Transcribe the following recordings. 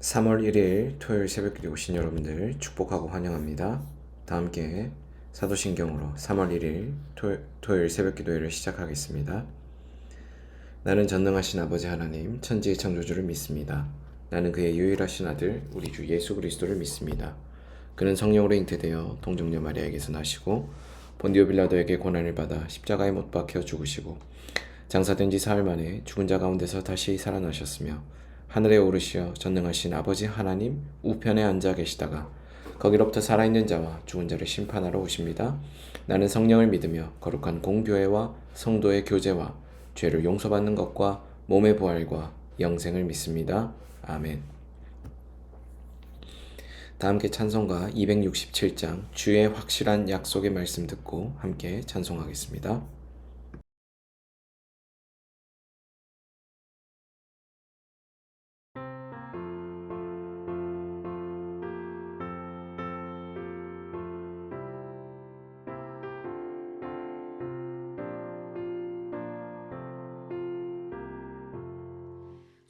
3월 1일 토요일 새벽기도 오신 여러분들 축복하고 환영합니다. 다 함께 사도신경으로 3월 1일 토요일 새벽기도회를 시작하겠습니다. 나는 전능하신 아버지 하나님 천지의 창조주를 믿습니다. 나는 그의 유일하신 아들 우리 주 예수 그리스도를 믿습니다. 그는 성령으로 잉태되어 동정녀 마리아에게서 나시고 본디오 빌라도에게 고난을 받아 십자가에 못 박혀 죽으시고 장사된 지 사흘 만에 죽은 자 가운데서 다시 살아나셨으며 하늘에 오르시어 전능하신 아버지 하나님 우편에 앉아 계시다가 거기로부터 살아있는 자와 죽은 자를 심판하러 오십니다. 나는 성령을 믿으며 거룩한 공교회와 성도의 교제와 죄를 용서받는 것과 몸의 부활과 영생을 믿습니다. 아멘. 다 함께 찬송가 267장 주의 확실한 약속의 말씀 듣고 함께 찬송하겠습니다.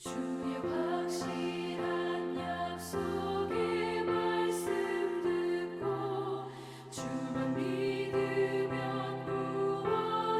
주의 확실한 약속의 말씀 듣고 주만 믿으면 구원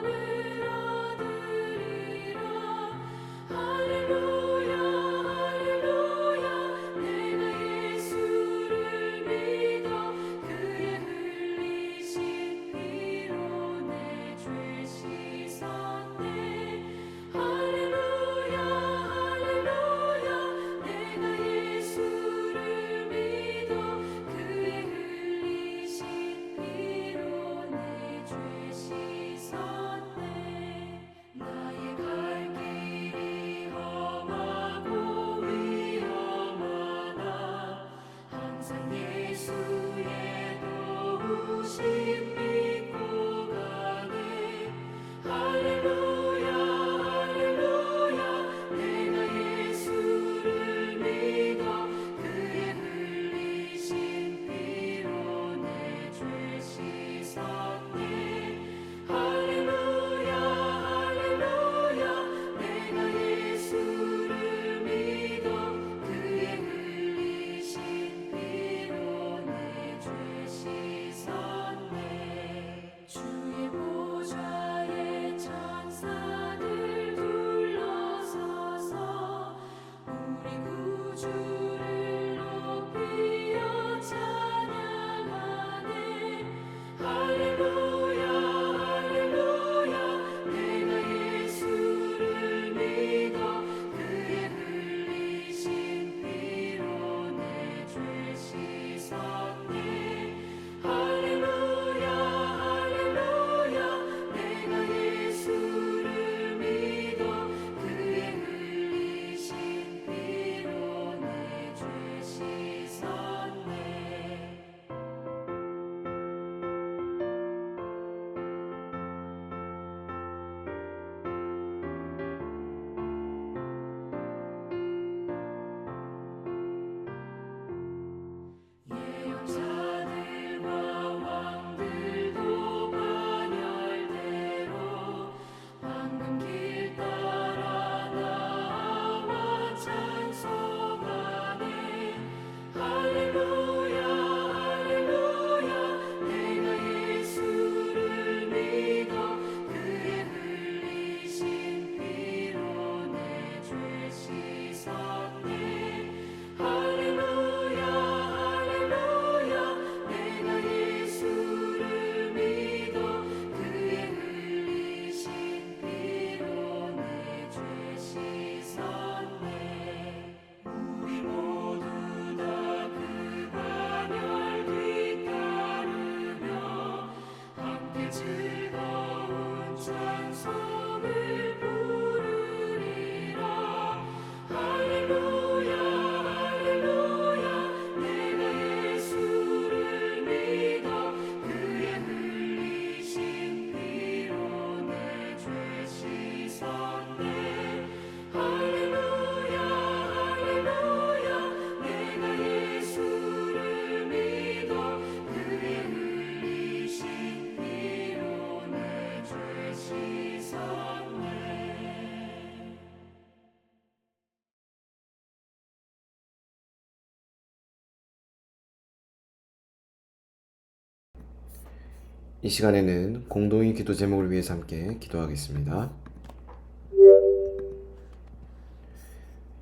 이 시간에는 공동의 기도 제목을 위해서 함께 기도하겠습니다.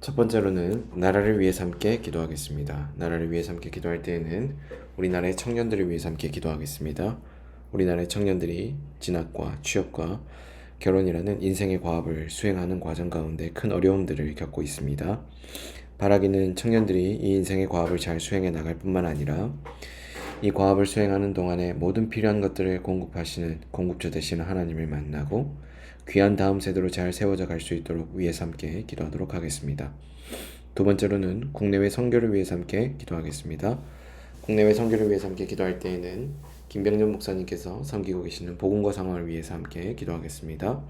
첫 번째로는 나라를 위해서 함께 기도하겠습니다. 나라를 위해서 함께 기도할 때에는 우리나라의 청년들을 위해서 함께 기도하겠습니다. 우리나라의 청년들이 진학과 취업과 결혼이라는 인생의 과업을 수행하는 과정 가운데 큰 어려움들을 겪고 있습니다. 바라기는 청년들이 이 인생의 과업을 잘 수행해 나갈 뿐만 아니라 이 과업을 수행하는 동안에 모든 필요한 것들을 공급하시는 공급주 되시는 하나님을 만나고 귀한 다음 세대로 잘 세워져 갈 수 있도록 위해서 함께 기도하도록 하겠습니다. 두 번째로는 국내외 선교를 위해서 함께 기도하겠습니다. 국내외 선교를 위해서 함께 기도할 때에는 김병년 목사님께서 섬기고 계시는 복음과 상황을 위해서 함께 기도하겠습니다.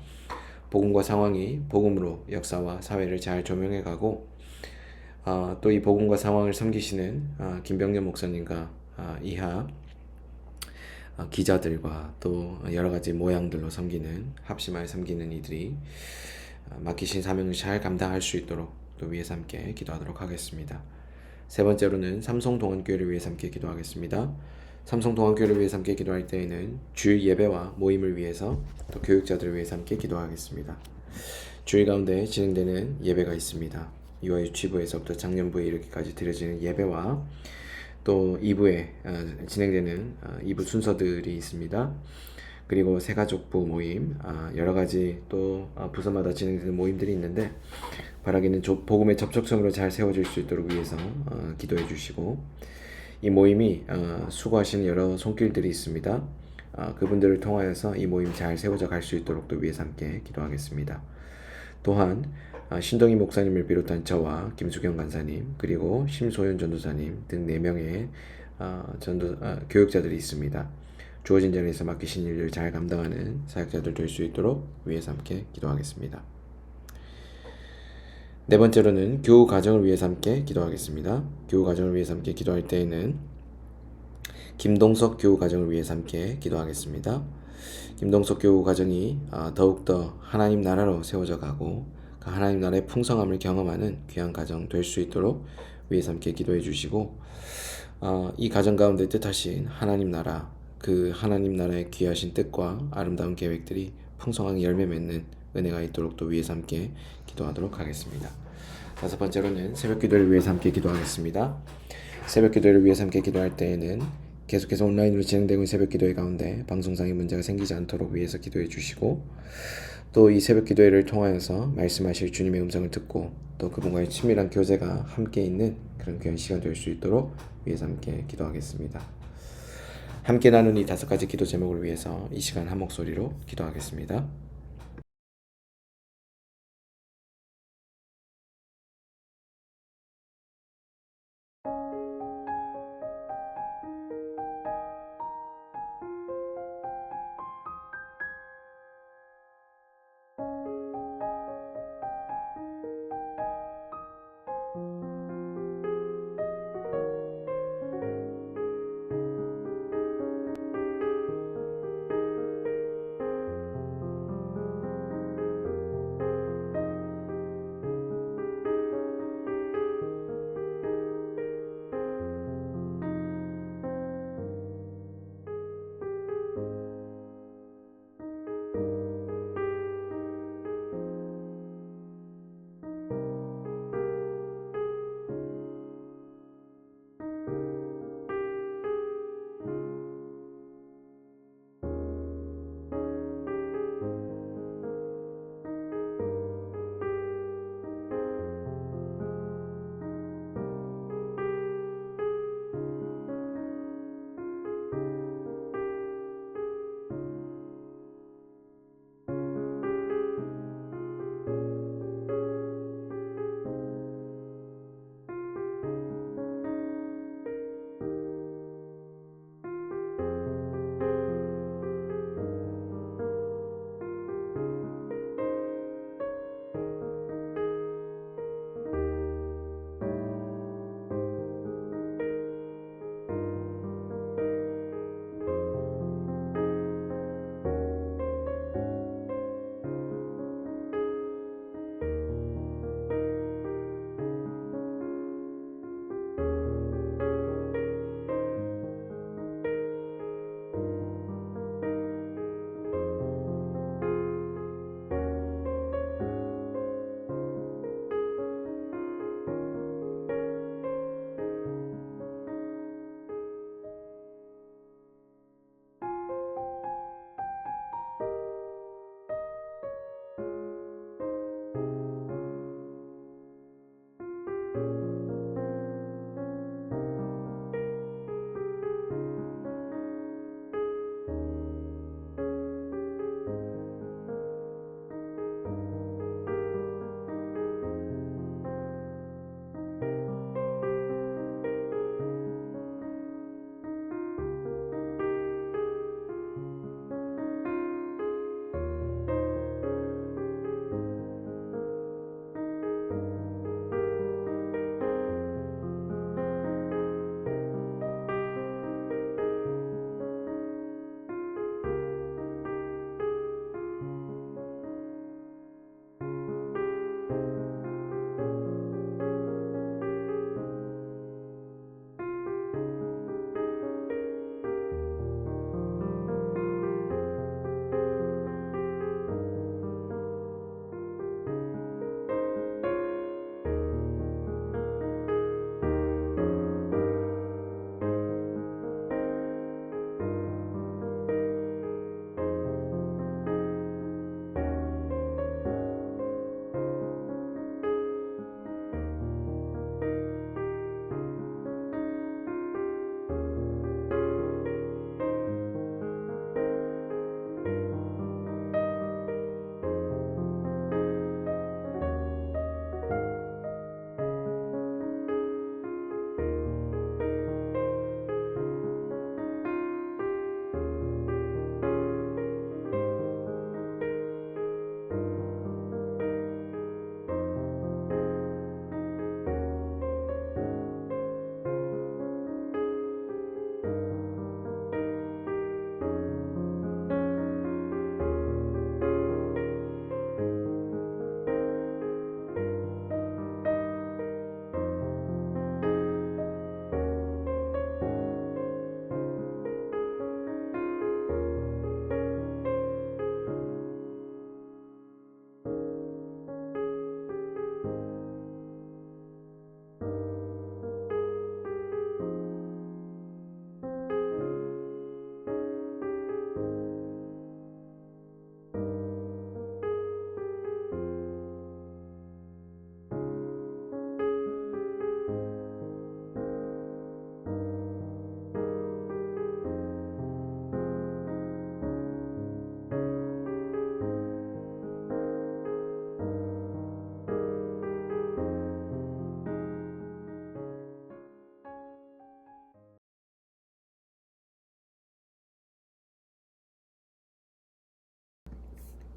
복음과 상황이 복음으로 역사와 사회를 잘 조명해 가고 또 이 복음과 상황을 섬기시는 김병년 목사님과 이하 기자들과 또 여러 가지 모양들로 섬기는 합심하여 섬기는 이들이 맡기신 사명을 잘 감당할 수 있도록 또 위해서 함께 기도하도록 하겠습니다. 세 번째로는 삼성동안교회를 위해서 함께 기도하겠습니다. 삼성동안교회를 위해서 함께 기도할 때에는 주일 예배와 모임을 위해서 또 교육자들을 위해서 함께 기도하겠습니다. 주일 가운데 진행되는 예배가 있습니다. 유아 유치부에서부터 작년부에 이렇게까지 드려지는 예배와 또 2부에 진행되는 2부 순서들이 있습니다. 그리고 새가족부 모임, 여러 가지 또 부서마다 진행되는 모임들이 있는데 바라기는 복음의 접촉성으로 잘 세워질 수 있도록 위해서 기도해 주시고 이 모임이 수고하시는 여러 손길들이 있습니다. 그분들을 통하여서 이 모임 잘 세워져 갈 수 있도록 또 위해서 함께 기도하겠습니다. 또한 신동희 목사님을 비롯한 저와 김수경 간사님 그리고 심소연 전도사님 등 4명의 교육자들이 있습니다. 주어진 자리에서 맡기신 일을 잘 감당하는 사역자들 될 수 있도록 위해서 함께 기도하겠습니다. 네 번째로는 교우 가정을 위해서 함께 기도하겠습니다. 교우 가정을 위해서 함께 기도할 때에는 김동석 교우 가정을 위해서 함께 기도하겠습니다. 김동석 교우 가정이 더욱더 하나님 나라로 세워져 가고 그 하나님 나라의 풍성함을 경험하는 귀한 가정 될 수 있도록 위해서 함께 기도해 주시고 이 가정 가운데 뜻하신 하나님 나라 그 하나님 나라의 귀하신 뜻과 아름다운 계획들이 풍성하게 열매 맺는 은혜가 있도록 또 위해서 함께 기도하도록 하겠습니다. 다섯 번째로는 새벽 기도를 위해서 함께 기도하겠습니다. 새벽 기도를 위해서 함께 기도할 때에는 계속해서 온라인으로 진행되고 있는 새벽 기도회 가운데 방송상의 문제가 생기지 않도록 위해서 기도해 주시고 또 이 새벽 기도회를 통하여서 말씀하실 주님의 음성을 듣고 또 그분과의 친밀한 교제가 함께 있는 그런 귀한 시간 될 수 있도록 위해서 함께 기도하겠습니다. 함께 나눈 이 5가지 기도 제목을 위해서 이 시간 한 목소리로 기도하겠습니다.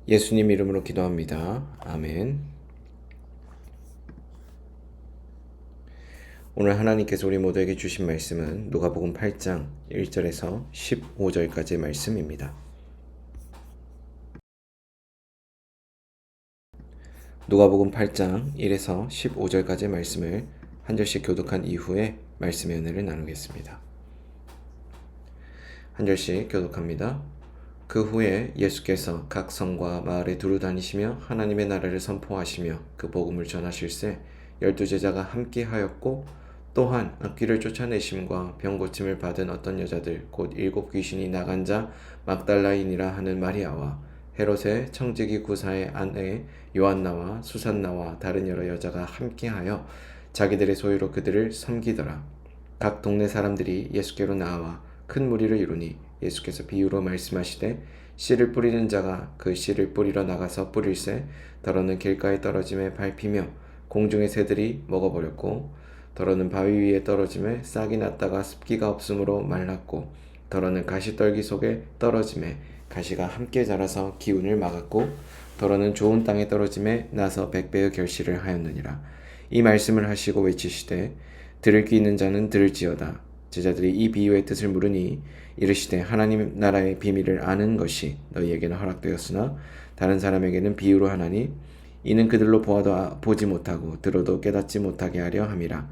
예수님 이름으로 기도합니다. 아멘. 오늘 하나님께서 우리 모두에게 주신 말씀은 누가복음 8장 1절에서 15절까지의 말씀입니다. 누가복음 8장 1에서 15절까지의 말씀을 한 절씩 교독한 이후에 말씀의 은혜를 나누겠습니다. 한 절씩 교독합니다. 그 후에 예수께서 각 성과 마을에 두루 다니시며 하나님의 나라를 선포하시며 그 복음을 전하실세 12제자가 함께 하였고 또한 악귀를 쫓아내심과 병 고침을 받은 어떤 여자들 곧 7 귀신이 나간 자 막달라인이라 하는 마리아와 헤롯의 청지기 구사의 아내 요한나와 수산나와 다른 여러 여자가 함께하여 자기들의 소유로 그들을 섬기더라. 각 동네 사람들이 예수께로 나와 큰 무리를 이루니 예수께서 비유로 말씀하시되 씨를 뿌리는 자가 그 씨를 뿌리러 나가서 뿌릴새 더러는 길가에 떨어짐에 밟히며 공중의 새들이 먹어버렸고 더러는 바위 위에 떨어짐에 싹이 났다가 습기가 없으므로 말랐고 더러는 가시떨기 속에 떨어짐에 가시가 함께 자라서 기운을 막았고 더러는 좋은 땅에 떨어짐에 나서 100배의 결실을 하였느니라. 이 말씀을 하시고 외치시되 들을 귀 있는 자는 들을지어다. 제자들이 이 비유의 뜻을 물으니 이르시되 하나님 나라의 비밀을 아는 것이 너희에게는 허락되었으나 다른 사람에게는 비유로 하나니 이는 그들로 보아도 보지 못하고 들어도 깨닫지 못하게 하려 함이라.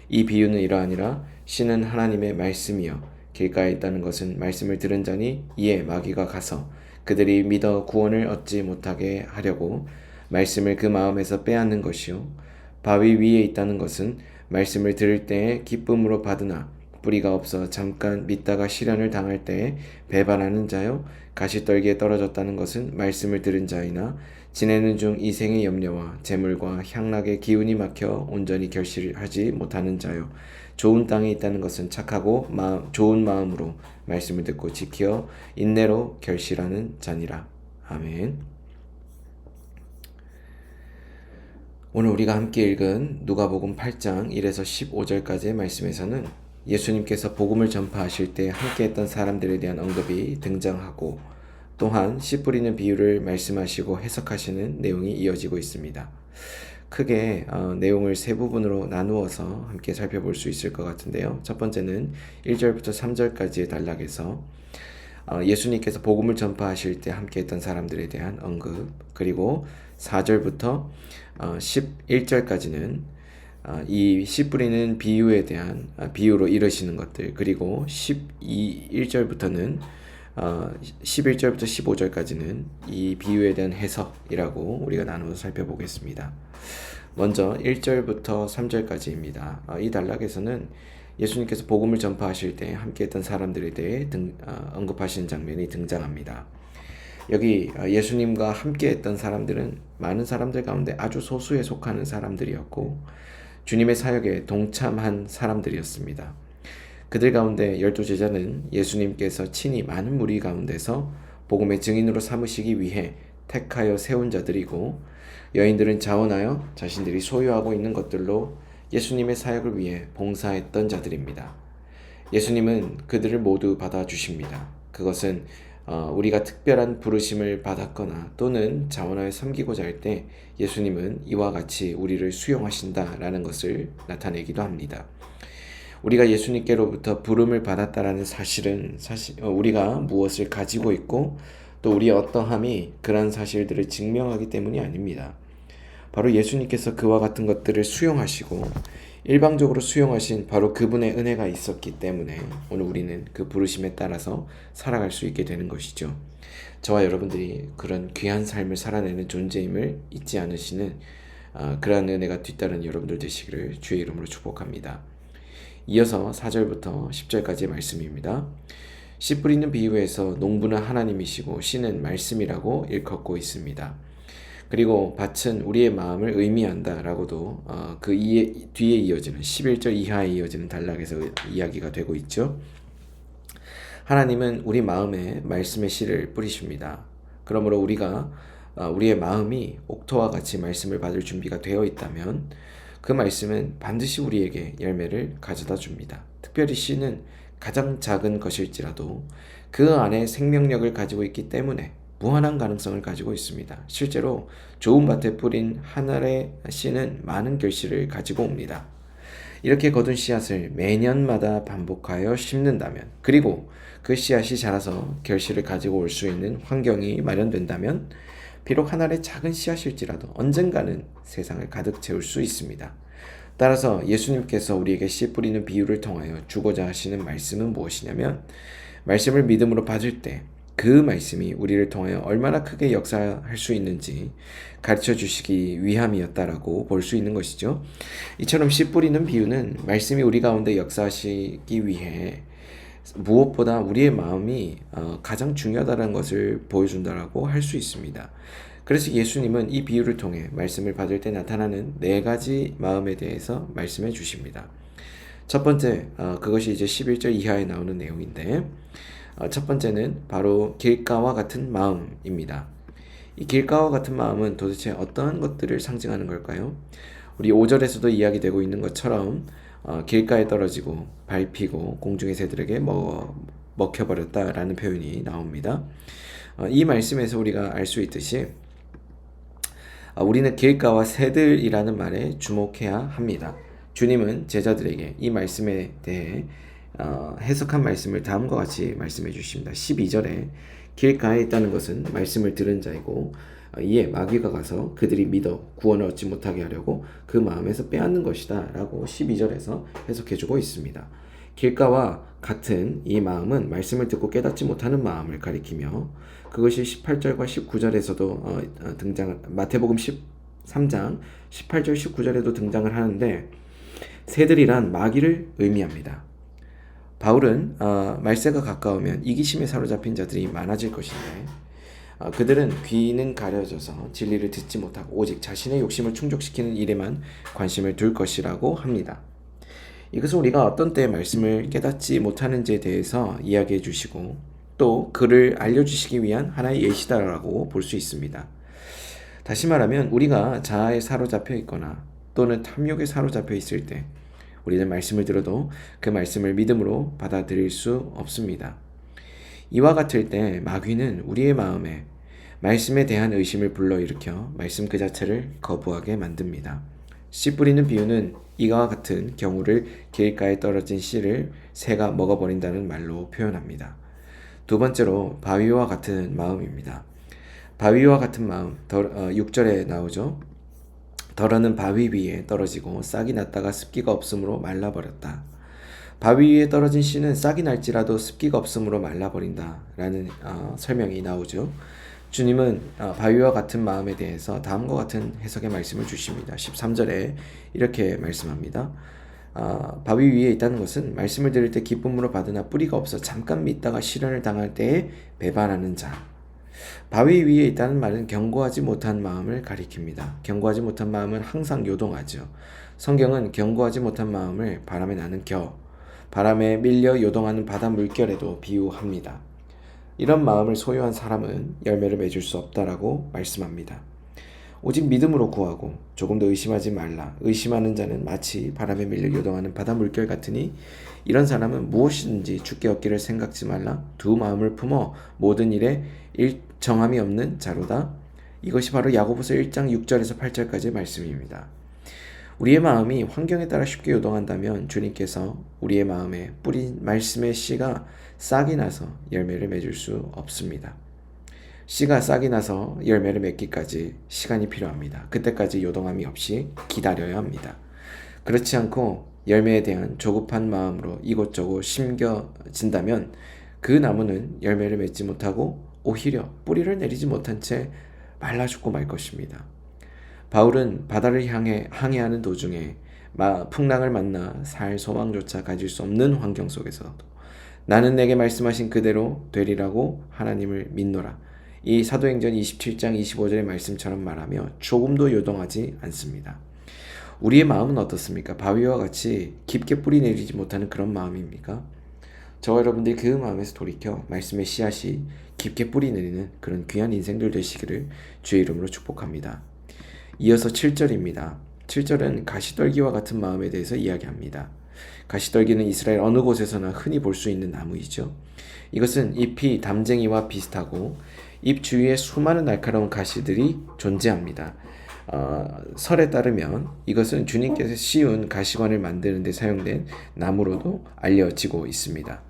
이 비유는 이러하니라. 씨는 하나님의 말씀이요 길가에 있다는 것은 말씀을 들은 자니 이에 마귀가 가서 그들이 믿어 구원을 얻지 못하게 하려고 말씀을 그 마음에서 빼앗는 것이요 바위 위에 있다는 것은 말씀을 들을 때에 기쁨으로 받으나 뿌리가 없어 잠깐 믿다가 시련을 당할 때에 배반하는 자요 가시떨기에 떨어졌다는 것은 말씀을 들은 자이나 지내는 중 이 생의 염려와 재물과 향락의 기운이 막혀 온전히 결실하지 못하는 자요 좋은 땅에 있다는 것은 착하고 좋은 마음으로 말씀을 듣고 지켜 인내로 결실하는 자니라. 아멘. 오늘 우리가 함께 읽은 누가복음 8장 1에서 15절까지의 말씀에서는 예수님께서 복음을 전파하실 때 함께했던 사람들에 대한 언급이 등장하고 또한 씨 뿌리는 비유를 말씀하시고 해석하시는 내용이 이어지고 있습니다. 크게 내용을 세 부분으로 나누어서 함께 살펴볼 수 있을 것 같은데요. 첫 번째는 1절부터 3절까지의 단락에서 예수님께서 복음을 전파하실 때 함께했던 사람들에 대한 언급, 그리고 4절부터 11절까지는 이 씨 뿌리는 비유에 대한 비유로 이르시는 것들, 그리고 1절부터는 11절부터 15절까지는 이 비유에 대한 해석이라고 우리가 나누어서 살펴보겠습니다. 먼저 1절부터 3절까지입니다. 이 단락에서는 예수님께서 복음을 전파하실 때 함께했던 사람들에 대해 언급하시는 장면이 등장합니다. 여기 예수님과 함께했던 사람들은 많은 사람들 가운데 아주 소수에 속하는 사람들이었고 주님의 사역에 동참한 사람들이었습니다. 그들 가운데 12제자는 예수님께서 친히 많은 무리 가운데서 복음의 증인으로 삼으시기 위해 택하여 세운 자들이고 여인들은 자원하여 자신들이 소유하고 있는 것들로 예수님의 사역을 위해 봉사했던 자들입니다. 예수님은 그들을 모두 받아주십니다. 그것은 우리가 특별한 부르심을 받았거나 또는 자원하여 섬기고자 할 때 예수님은 이와 같이 우리를 수용하신다라는 것을 나타내기도 합니다. 우리가 예수님께로부터 부름을 받았다라는 사실은 우리가 무엇을 가지고 있고 또 우리의 어떠함이 그러한 사실들을 증명하기 때문이 아닙니다. 바로 예수님께서 그와 같은 것들을 수용하시고 일방적으로 수용하신 바로 그분의 은혜가 있었기 때문에 오늘 우리는 그 부르심에 따라서 살아갈 수 있게 되는 것이죠. 저와 여러분들이 그런 귀한 삶을 살아내는 존재임을 잊지 않으시는 그러한 은혜가 뒤따르는 여러분들 되시기를 주의 이름으로 축복합니다. 이어서 4절부터 10절까지의 말씀입니다. 씨 뿌리는 비유에서 농부는 하나님이시고 씨는 말씀이라고 일컫고 있습니다. 그리고 밭은 우리의 마음을 의미한다라고도 그 뒤에 이어지는 11절 이하에 이어지는 단락에서 이야기가 되고 있죠. 하나님은 우리 마음에 말씀의 씨를 뿌리십니다. 그러므로 우리가 우리의 마음이 옥토와 같이 말씀을 받을 준비가 되어 있다면 그 말씀은 반드시 우리에게 열매를 가져다 줍니다. 특별히 씨는 가장 작은 것일지라도 그 안에 생명력을 가지고 있기 때문에 무한한 가능성을 가지고 있습니다. 실제로 좋은 밭에 뿌린 한 알의 씨는 많은 결실을 가지고 옵니다. 이렇게 거둔 씨앗을 매년마다 반복하여 심는다면, 그리고 그 씨앗이 자라서 결실을 가지고 올 수 있는 환경이 마련된다면, 비록 하나의 작은 씨앗일지라도 언젠가는 세상을 가득 채울 수 있습니다. 따라서 예수님께서 우리에게 씨 뿌리는 비유를 통하여 주고자 하시는 말씀은 무엇이냐면, 말씀을 믿음으로 받을 때 그 말씀이 우리를 통하여 얼마나 크게 역사할 수 있는지 가르쳐 주시기 위함이었다라고 볼 수 있는 것이죠. 이처럼 씨 뿌리는 비유는 말씀이 우리 가운데 역사하시기 위해 무엇보다 우리의 마음이 가장 중요하다는 것을 보여준다라고 할 수 있습니다. 그래서 예수님은 이 비유를 통해 말씀을 받을 때 나타나는 4가지 마음에 대해서 말씀해 주십니다. 첫 번째, 그것이 이제 11절 이하에 나오는 내용인데, 첫 번째는 바로 길가와 같은 마음입니다. 이 길가와 같은 마음은 도대체 어떠한 것들을 상징하는 걸까요? 우리 5절에서도 이야기되고 있는 것처럼 길가에 떨어지고 밟히고 공중의 새들에게 먹혀버렸다라는 표현이 나옵니다. 이 말씀에서 우리가 알 수 있듯이 우리는 길가와 새들이라는 말에 주목해야 합니다. 주님은 제자들에게 이 말씀에 대해 해석한 말씀을 다음과 같이 말씀해 주십니다. 12절에 길가에 있다는 것은 말씀을 들은 자이고 이에 마귀가 가서 그들이 믿어 구원을 얻지 못하게 하려고 그 마음에서 빼앗는 것이다 라고 12절에서 해석해 주고 있습니다. 길가와 같은 이 마음은 말씀을 듣고 깨닫지 못하는 마음을 가리키며, 그것이 18절과 19절에서도 마태복음 13장 18절 19절에도 등장을 하는데, 새들이란 마귀를 의미합니다. 바울은 말세가 가까우면 이기심에 사로잡힌 자들이 많아질 것인데, 그들은 귀는 가려져서 진리를 듣지 못하고 오직 자신의 욕심을 충족시키는 일에만 관심을 둘 것이라고 합니다. 이것은 우리가 어떤 때에 말씀을 깨닫지 못하는지에 대해서 이야기해 주시고 또 그를 알려주시기 위한 하나의 예시다라고 볼 수 있습니다. 다시 말하면 우리가 자아에 사로잡혀 있거나 또는 탐욕에 사로잡혀 있을 때 우리는 말씀을 들어도 그 말씀을 믿음으로 받아들일 수 없습니다. 이와 같을 때 마귀는 우리의 마음에 말씀에 대한 의심을 불러일으켜 말씀 그 자체를 거부하게 만듭니다. 씨 뿌리는 비유는 이와 같은 경우를 길가에 떨어진 씨를 새가 먹어버린다는 말로 표현합니다. 두 번째로 바위와 같은 마음입니다. 바위와 같은 마음, 6절에 나오죠. 덜어는 바위 위에 떨어지고 싹이 났다가 습기가 없으므로 말라버렸다. 바위 위에 떨어진 씨는 싹이 날지라도 습기가 없으므로 말라버린다 라는 설명이 나오죠. 주님은 바위와 같은 마음에 대해서 다음과 같은 해석의 말씀을 주십니다. 13절에 이렇게 말씀합니다. 바위 위에 있다는 것은 말씀을 들을 때 기쁨으로 받으나 뿌리가 없어 잠깐 믿다가 시련을 당할 때에 배반하는 자. 바위 위에 있다는 말은 견고하지 못한 마음을 가리킵니다. 견고하지 못한 마음은 항상 요동하죠. 성경은 견고하지 못한 마음을 바람에 나는 바람에 밀려 요동하는 바다 물결에도 비유합니다. 이런 마음을 소유한 사람은 열매를 맺을 수 없다라고 말씀합니다. 오직 믿음으로 구하고 조금 더 의심하지 말라. 의심하는 자는 마치 바람에 밀려 요동하는 바다 물결 같으니 이런 사람은 무엇이든지 주께 얻기를 생각지 말라. 두 마음을 품어 모든 일에 일정함이 없는 자로다. 이것이 바로 야고보서 1장 6절에서 8절까지의 말씀입니다. 우리의 마음이 환경에 따라 쉽게 요동한다면 주님께서 우리의 마음에 뿌린 말씀의 씨가 싹이 나서 열매를 맺을 수 없습니다. 씨가 싹이 나서 열매를 맺기까지 시간이 필요합니다. 그때까지 요동함이 없이 기다려야 합니다. 그렇지 않고 열매에 대한 조급한 마음으로 이곳저곳 심겨진다면 그 나무는 열매를 맺지 못하고 오히려 뿌리를 내리지 못한 채 말라 죽고 말 것입니다. 바울은 바다를 향해 항해하는 도중에 풍랑을 만나 살 소망조차 가질 수 없는 환경 속에서도 나는 내게 말씀하신 그대로 되리라고 하나님을 믿노라. 이 사도행전 27장 25절의 말씀처럼 말하며 조금도 요동하지 않습니다. 우리의 마음은 어떻습니까? 바위와 같이 깊게 뿌리 내리지 못하는 그런 마음입니까? 저와 여러분들이 그 마음에서 돌이켜 말씀의 씨앗이 깊게 뿌리 내리는 그런 귀한 인생들 되시기를 주의 이름으로 축복합니다. 이어서 7절입니다. 7절은 가시떨기와 같은 마음에 대해서 이야기합니다. 가시떨기는 이스라엘 어느 곳에서나 흔히 볼 수 있는 나무이죠. 이것은 잎이 담쟁이와 비슷하고 입 주위에 수많은 날카로운 가시들이 존재합니다. 설에 따르면 이것은 주님께서 씌운 가시관을 만드는 데 사용된 나무로도 알려지고 있습니다.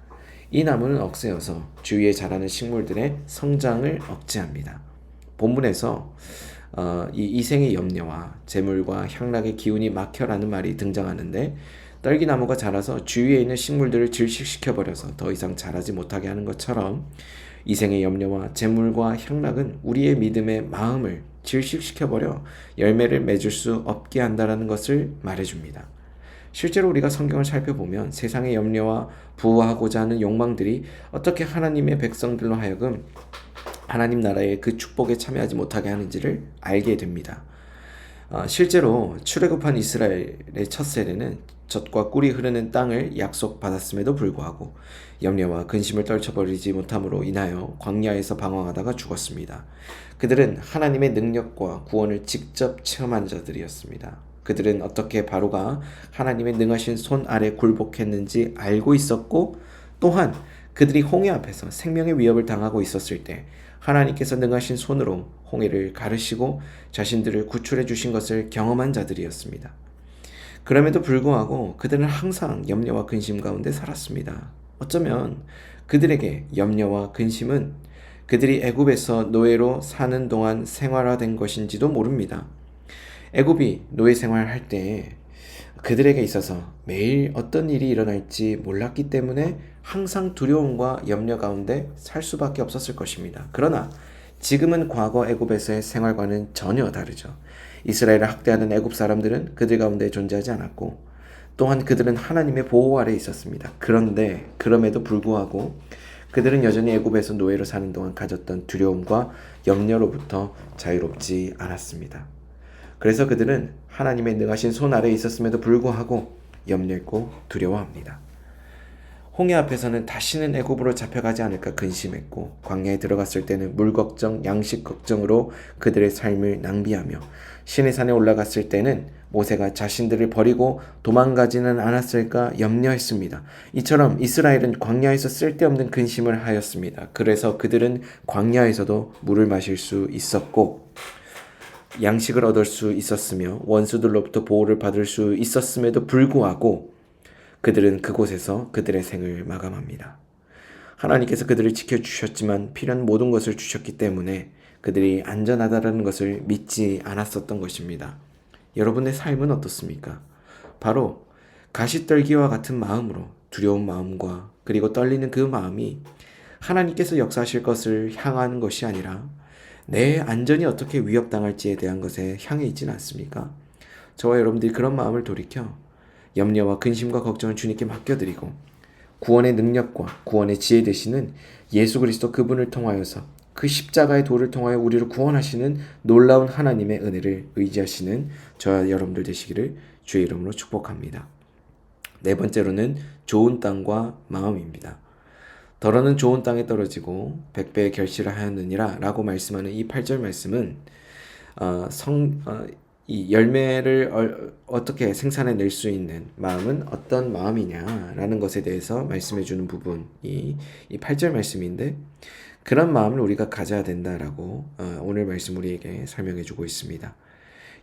이 나무는 억세여서 주위에 자라는 식물들의 성장을 억제합니다. 본문에서 이 이생의 염려와 재물과 향락의 기운이 막혀라는 말이 등장하는데, 딸기나무가 자라서 주위에 있는 식물들을 질식시켜버려서 더 이상 자라지 못하게 하는 것처럼 이생의 염려와 재물과 향락은 우리의 믿음의 마음을 질식시켜버려 열매를 맺을 수 없게 한다는 것을 말해줍니다. 실제로 우리가 성경을 살펴보면 세상의 염려와 부하고자 하는 욕망들이 어떻게 하나님의 백성들로 하여금 하나님 나라의 그 축복에 참여하지 못하게 하는지를 알게 됩니다. 실제로 출애굽한 이스라엘의 첫 세대는 젖과 꿀이 흐르는 땅을 약속받았음에도 불구하고 염려와 근심을 떨쳐버리지 못함으로 인하여 광야에서 방황하다가 죽었습니다. 그들은 하나님의 능력과 구원을 직접 체험한 자들이었습니다. 그들은 어떻게 바로가 하나님의 능하신 손 아래 굴복했는지 알고 있었고, 또한 그들이 홍해 앞에서 생명의 위협을 당하고 있었을 때 하나님께서 능하신 손으로 홍해를 가르시고 자신들을 구출해 주신 것을 경험한 자들이었습니다. 그럼에도 불구하고 그들은 항상 염려와 근심 가운데 살았습니다. 어쩌면 그들에게 염려와 근심은 그들이 애굽에서 노예로 사는 동안 생활화된 것인지도 모릅니다. 애굽이 노예 생활할 때 그들에게 있어서 매일 어떤 일이 일어날지 몰랐기 때문에 항상 두려움과 염려 가운데 살 수밖에 없었을 것입니다. 그러나 지금은 과거 애굽에서의 생활과는 전혀 다르죠. 이스라엘을 학대하는 애굽 사람들은 그들 가운데 존재하지 않았고, 또한 그들은 하나님의 보호 아래에 있었습니다. 그런데 그럼에도 불구하고 그들은 여전히 애굽에서 노예로 사는 동안 가졌던 두려움과 염려로부터 자유롭지 않았습니다. 그래서 그들은 하나님의 능하신 손 아래에 있었음에도 불구하고 염려했고 두려워합니다. 홍해 앞에서는 다시는 애굽으로 잡혀가지 않을까 근심했고, 광야에 들어갔을 때는 물 걱정, 양식 걱정으로 그들의 삶을 낭비하며, 시내산에 올라갔을 때는 모세가 자신들을 버리고 도망가지는 않았을까 염려했습니다. 이처럼 이스라엘은 광야에서 쓸데없는 근심을 하였습니다. 그래서 그들은 광야에서도 물을 마실 수 있었고 양식을 얻을 수 있었으며 원수들로부터 보호를 받을 수 있었음에도 불구하고 그들은 그곳에서 그들의 생을 마감합니다. 하나님께서 그들을 지켜주셨지만 필요한 모든 것을 주셨기 때문에 그들이 안전하다는 것을 믿지 않았었던 것입니다. 여러분의 삶은 어떻습니까? 바로 가시떨기와 같은 마음으로, 두려운 마음과 그리고 떨리는 그 마음이 하나님께서 역사하실 것을 향하는 것이 아니라 내 안전이 어떻게 위협당할지에 대한 것에 향해 있지는 않습니까? 저와 여러분들이 그런 마음을 돌이켜 염려와 근심과 걱정을 주님께 맡겨드리고 구원의 능력과 구원의 지혜 되시는 예수 그리스도 그분을 통하여서 그 십자가의 도를 통하여 우리를 구원하시는 놀라운 하나님의 은혜를 의지하시는 저와 여러분들 되시기를 주의 이름으로 축복합니다. 네 번째로는 좋은 땅과 마음입니다. 더러는 좋은 땅에 떨어지고 100배의 결실을 하였느니라 라고 말씀하는 이 8절 말씀은 이 열매를 어떻게 생산해낼 수 있는 마음은 어떤 마음이냐라는 것에 대해서 말씀해 주는 부분이 이 8절 말씀인데, 그런 마음을 우리가 가져야 된다라고 오늘 말씀 우리에게 설명해 주고 있습니다.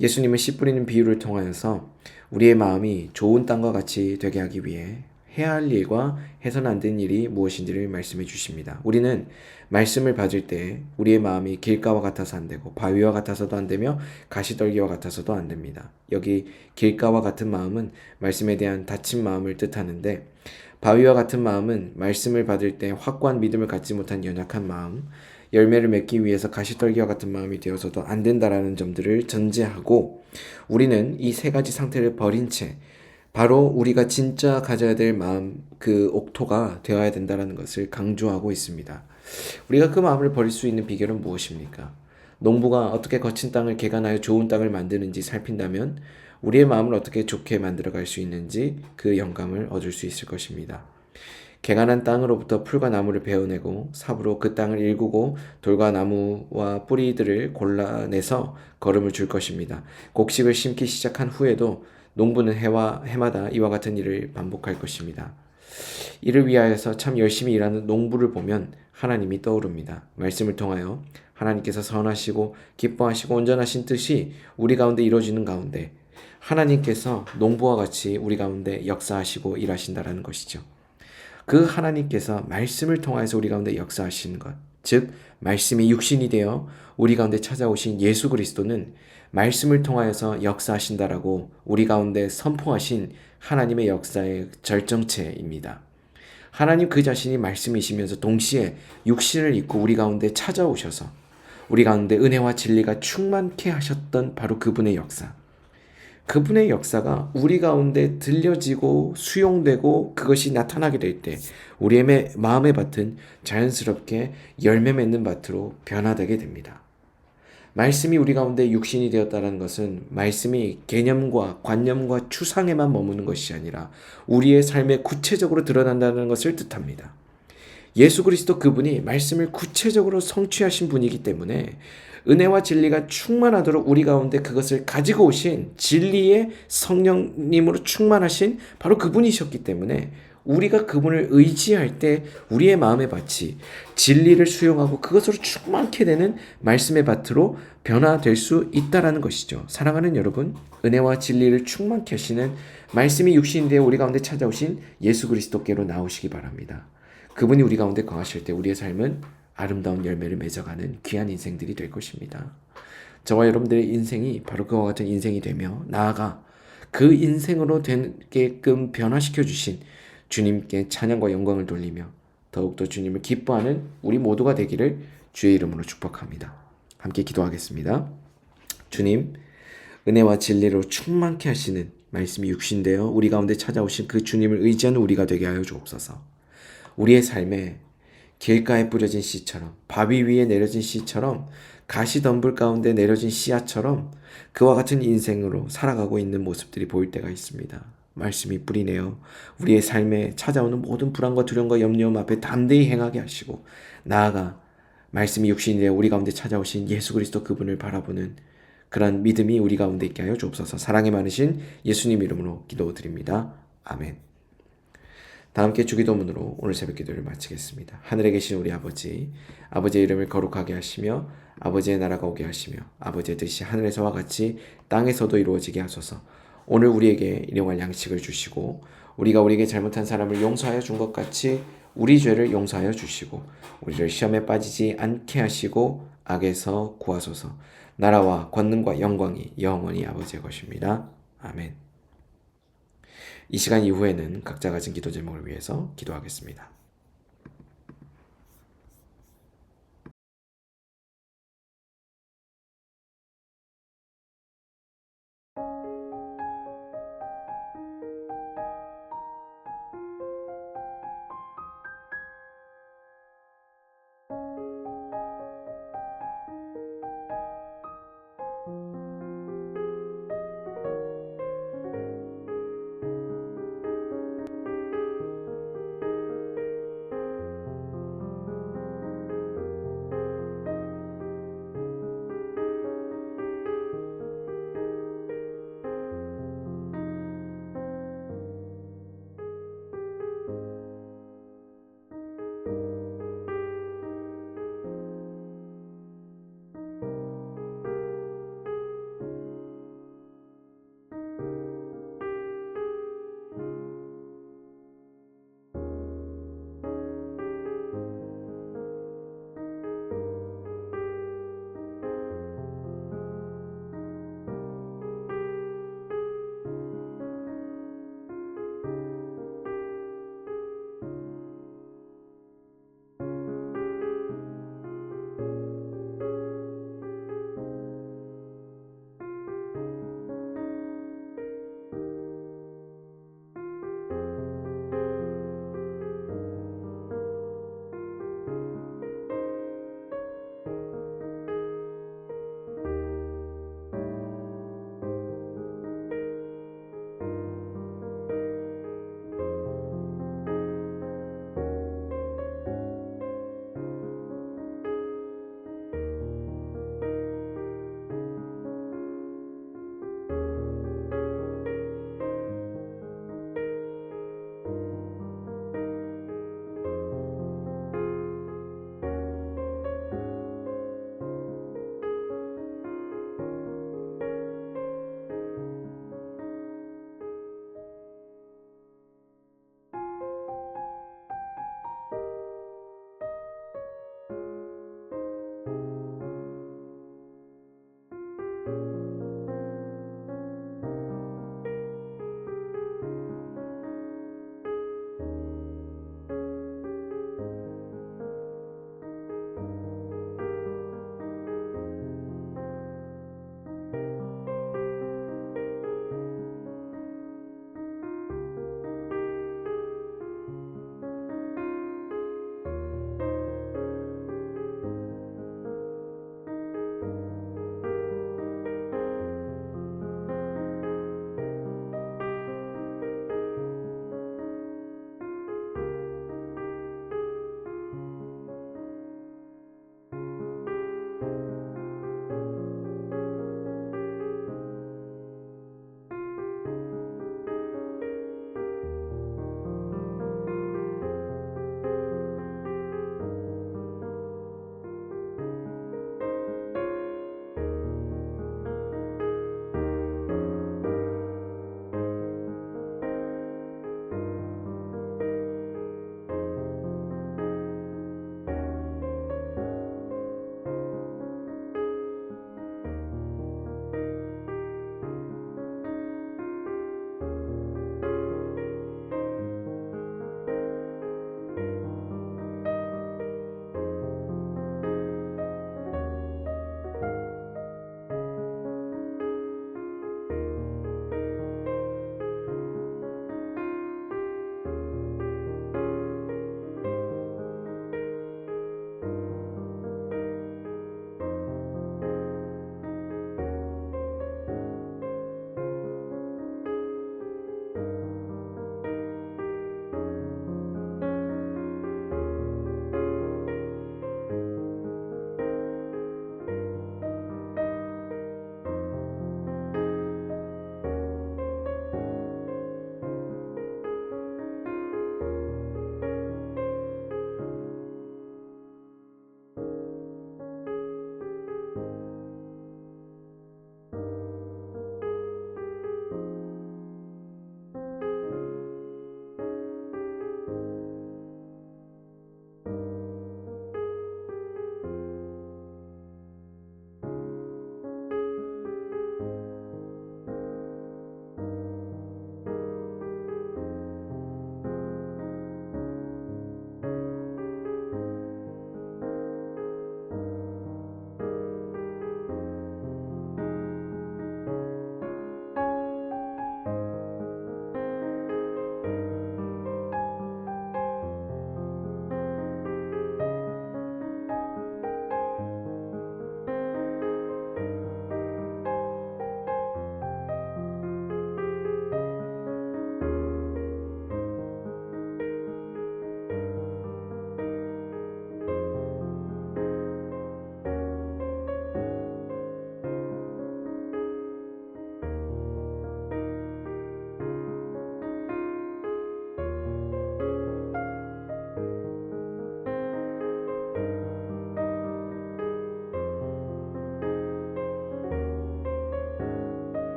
예수님은 씨 뿌리는 비유를 통하여서 우리의 마음이 좋은 땅과 같이 되게 하기 위해 해야 할 일과 해서는 안 되는 일이 무엇인지를 말씀해 주십니다. 우리는 말씀을 받을 때 우리의 마음이 길가와 같아서 안 되고 바위와 같아서도 안 되며 가시떨기와 같아서도 안 됩니다. 여기 길가와 같은 마음은 말씀에 대한 닫힌 마음을 뜻하는데, 바위와 같은 마음은 말씀을 받을 때 확고한 믿음을 갖지 못한 연약한 마음, 열매를 맺기 위해서 가시떨기와 같은 마음이 되어서도 안 된다라는 점들을 전제하고, 우리는 이 세 가지 상태를 버린 채 바로 우리가 진짜 가져야 될 마음, 그 옥토가 되어야 된다는 것을 강조하고 있습니다. 우리가 그 마음을 버릴 수 있는 비결은 무엇입니까? 농부가 어떻게 거친 땅을 개간하여 좋은 땅을 만드는지 살핀다면 우리의 마음을 어떻게 좋게 만들어갈 수 있는지 그 영감을 얻을 수 있을 것입니다. 개간한 땅으로부터 풀과 나무를 베어내고 삽으로 그 땅을 일구고 돌과 나무와 뿌리들을 골라내서 거름을 줄 것입니다. 곡식을 심기 시작한 후에도 농부는 해마다 이와 같은 일을 반복할 것입니다. 이를 위하여서 참 열심히 일하는 농부를 보면 하나님이 떠오릅니다. 말씀을 통하여 하나님께서 선하시고 기뻐하시고 온전하신 뜻이 우리 가운데 이루어지는 가운데 하나님께서 농부와 같이 우리 가운데 역사하시고 일하신다라는 것이죠. 그 하나님께서 말씀을 통하여서 우리 가운데 역사하시는 것, 즉 말씀이 육신이 되어 우리 가운데 찾아오신 예수 그리스도는 말씀을 통하여서 역사하신다라고 우리 가운데 선포하신 하나님의 역사의 절정체입니다. 하나님 그 자신이 말씀이시면서 동시에 육신을 입고 우리 가운데 찾아오셔서 우리 가운데 은혜와 진리가 충만케 하셨던 바로 그분의 역사. 그분의 역사가 우리 가운데 들려지고 수용되고 그것이 나타나게 될 때 우리의 마음의 밭은 자연스럽게 열매 맺는 밭으로 변화되게 됩니다. 말씀이 우리 가운데 육신이 되었다는 것은 말씀이 개념과 관념과 추상에만 머무는 것이 아니라 우리의 삶에 구체적으로 드러난다는 것을 뜻합니다. 예수 그리스도 그분이 말씀을 구체적으로 성취하신 분이기 때문에 은혜와 진리가 충만하도록 우리 가운데 그것을 가지고 오신 진리의 성령님으로 충만하신 바로 그분이셨기 때문에 우리가 그분을 의지할 때 우리의 마음의 밭이 진리를 수용하고 그것으로 충만케 되는 말씀의 밭으로 변화될 수 있다라는 것이죠. 사랑하는 여러분, 은혜와 진리를 충만케 하시는 말씀이 육신이 되어 우리 가운데 찾아오신 예수 그리스도께로 나오시기 바랍니다. 그분이 우리 가운데 거하실 때 우리의 삶은 아름다운 열매를 맺어가는 귀한 인생들이 될 것입니다. 저와 여러분들의 인생이 바로 그와 같은 인생이 되며 나아가 그 인생으로 되게끔 변화시켜 주신 주님께 찬양과 영광을 돌리며 더욱더 주님을 기뻐하는 우리 모두가 되기를 주의 이름으로 축복합니다. 함께 기도하겠습니다. 주님, 은혜와 진리로 충만케 하시는 말씀이 육신되어 우리 가운데 찾아오신 그 주님을 의지하는 우리가 되게 하여 주옵소서. 우리의 삶에 길가에 뿌려진 씨처럼, 바위 위에 내려진 씨처럼, 가시덤불 가운데 내려진 씨앗처럼 그와 같은 인생으로 살아가고 있는 모습들이 보일 때가 있습니다. 말씀이 뿌리내어 우리의 삶에 찾아오는 모든 불안과 두려움과 염려움 앞에 담대히 행하게 하시고 나아가 말씀이 육신이 되어 우리 가운데 찾아오신 예수 그리스도 그분을 바라보는 그런 믿음이 우리 가운데 있게 하여 주옵소서. 사랑이 많으신 예수님 이름으로 기도드립니다. 아멘. 다 함께 주기도문으로 오늘 새벽 기도를 마치겠습니다. 하늘에 계신 우리 아버지, 아버지의 이름을 거룩하게 하시며 아버지의 나라가 오게 하시며 아버지의 뜻이 하늘에서와 같이 땅에서도 이루어지게 하소서. 오늘 우리에게 일용할 양식을 주시고 우리가 우리에게 잘못한 사람을 용서하여 준 것 같이 우리 죄를 용서하여 주시고 우리를 시험에 빠지지 않게 하시고 악에서 구하소서. 나라와 권능과 영광이 영원히 아버지의 것입니다. 아멘. 이 시간 이후에는 각자 가진 기도 제목을 위해서 기도하겠습니다.